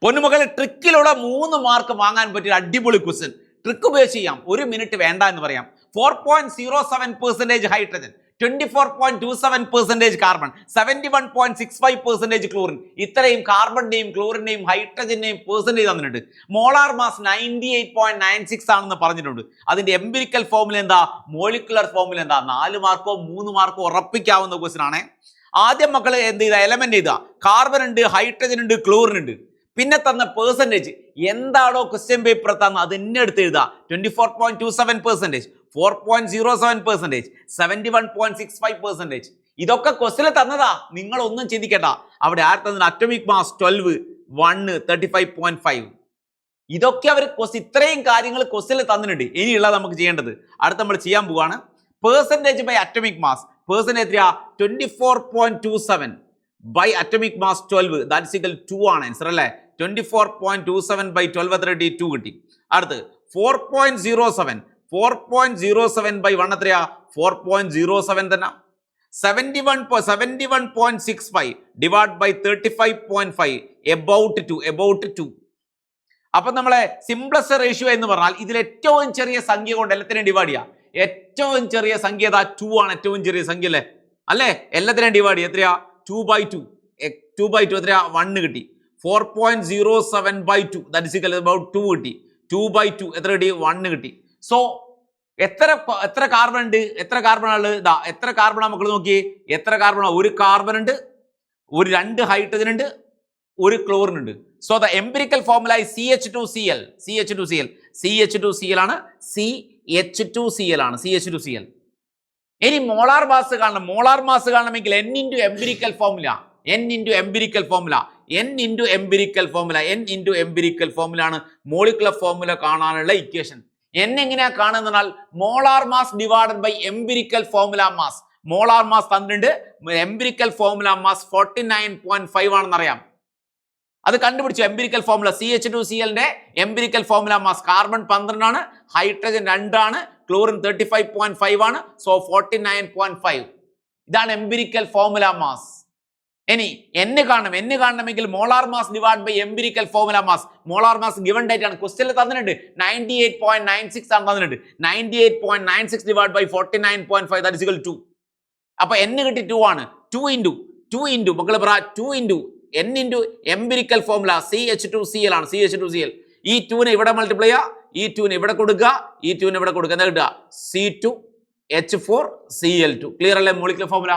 പൊന്നുമക്കളെ ട്രിക്കിലൂടെ 3 mark വാങ്ങാൻ പറ്റിയ അടിപൊളി ക്വസ്റ്റ്യൻ. ട്രിക്ക് ഉപയോഗിച്ച് ചെയ്യാം. 1 മിനിറ്റ് വേണ്ട എന്ന് പറയാം. 4.07% ഹൈഡ്രജൻ, 24.27% കാർബൺ, 71.65% ക്ലോറിൻ. ഇത്രയും കാർബണിന്റെയും ക്ലോറിന്റെയും ഹൈഡ്രജന്റെയും പെർസെന്റേജ് തന്നിട്ടുണ്ട്. മോളാർ മാസ് 98.96 ആണെന്ന് പറഞ്ഞിട്ടുണ്ട്. അതിന്റെ എംപിരിക്കൽ ഫോർമുല എന്താ, മോളിക്കുലർ ഫോർമുല എന്താ? 4 മാർക്കോ 3 മാർക്കോ ഉറപ്പിക്കാവുന്ന ക്വസ്റ്റ്യൻ ആണ്. ആദ്യം മക്കൾ എന്ത് ചെയ്താ, എലമെന്റ് ചെയ്താ. കാർബൺ ഉണ്ട്, ഹൈഡ്രജൻ ഉണ്ട്, ക്ലോറിൻ ഉണ്ട്. പിന്നെ തന്ന പെർസെന്റേജ് എന്താണോ ക്വസ്റ്റ്യൻ പേപ്പർ തന്ന അത് തന്നെ എടുത്ത് എഴുതുക. 24.27%, 4.07%, 71.65%. ഇതൊക്കെ ക്വസ്റ്റ്യൻ തന്നതാ, നിങ്ങൾ ഒന്നും ചിന്തിക്കണ്ട. അവിടെ ആര് തന്നത്? Atomic mass 12, 1, 35.5. ഇതൊക്കെ അവർ ഇത്രയും കാര്യങ്ങൾ ക്വസ്റ്റ്യൻ തന്നിട്ടുണ്ട്. ഇനിയുള്ളത് നമുക്ക് ചെയ്യേണ്ടത്, അടുത്ത് നമ്മൾ ചെയ്യാൻ പോവാണ്. Percentage by atomic mass. Percentage എത്രയാ? 24.27 by atomic mass 12, that's equal 2 ആണ് ആൻസർ അല്ലേ. 24.27 ബൈ 12 എത്ര കിട്ടി? 2 കിട്ടി. അടുത്ത് 4.07 ബൈ 1 എത്രയാ? 4.07 തന്നെ. 71.65 ഡിവൈഡ് ബൈ 35.5 എബൌട്ട് 2. അപ്പൊ നമ്മളെ സിംപ്ലസ്റ്റ് റേഷ്യോ എന്ന് പറഞ്ഞാൽ ഇതിൽ ഏറ്റവും ചെറിയ സംഖ്യ കൊണ്ട് എല്ലാത്തിനെയും ഡിവൈഡ് ചെയ്യാം. ഏറ്റവും ചെറിയ സംഖ്യ 2 ആണ്. ഏറ്റവും ചെറിയ സംഖ്യ അല്ലേ? എല്ലാത്തിനെയും ഡിവൈഡ് ചെയ്യുക. എത്രയാ? 2/2 എത്രയാ? 1 കിട്ടി. 4.07 by 2 that is equal about 2 കിട്ടി. 2/2 എത്ര കിട്ടി? 1 കിട്ടി. സോ എത്ര കാർബൺ ഉണ്ട്? എത്ര കാർബൺ ആണ്? ഇതാ എത്ര കാർബൺ മക്കൾ നോക്കി. എത്ര കാർബൺ? ഒരു കാർബൺ ഉണ്ട്, 2 ഹൈഡ്രജൻ ഉണ്ട്, 1 ക്ലോറിൻ ഉണ്ട്. So the empirical formula CH2Cl. CH2Cl ആണ്. CH2Cl. ഇനി മോളാർ മാസ് കാണണം. മോളാർ മാസ് കാണണമെങ്കിൽ N into empirical formula. N into empirical formula ആണ് മോളിക്കുലർ ഫോർമുല കാണാനുള്ള ഇക്വേഷൻ. N എങ്ങനെയാ കാണുന്നാൽ molar mass divided by empirical formula mass. Molar mass തന്നിട്ടുണ്ട്, empirical formula mass 49.5 ആണെന്ന് അറിയാം. അത് കണ്ടുപിടിച്ചു. Empirical formula CH2Cl empirical formula mass carbon 12 ആണ്, ഹൈഡ്രജൻ 2 ആണ്, ക്ലോറിൻ 35.5 ആണ്. സോ 49.5 ഇതാണ് എംപിരിക്കൽ ഫോർമുല മാസ്. ഇനി N കാണണമെങ്കിൽ molar mass divide by empirical formula mass. Molar mass given data ആണ്, ക്വസ്റ്റ്യനിൽ തന്നിട്ടുണ്ട്. 98.96 ആണ് തന്നിട്ടുണ്ട്. 98.96 divide by 49.5 that is equal to. അപ്പൊ N കിട്ടി 2 ആണ്. 2 ഇൻറ്റു മക്കൾ പറ 2 into N into empirical formula CH2Cl ആണ്. CH2Cl ഈ 2നെ ഇവിടെ മൾട്ടിപ്ലൈ ചെയ്യുക, ഈ 2നെ ഇവിടെ കൊടുക്കുക, ഈ 2നെ ഇവിടെ കൊടുക്കുക. എന്താ കിട്ടുക? C2H4Cl2. ക്ലിയർ അല്ലേ മോളിക്കുലർ ഫോർമുല?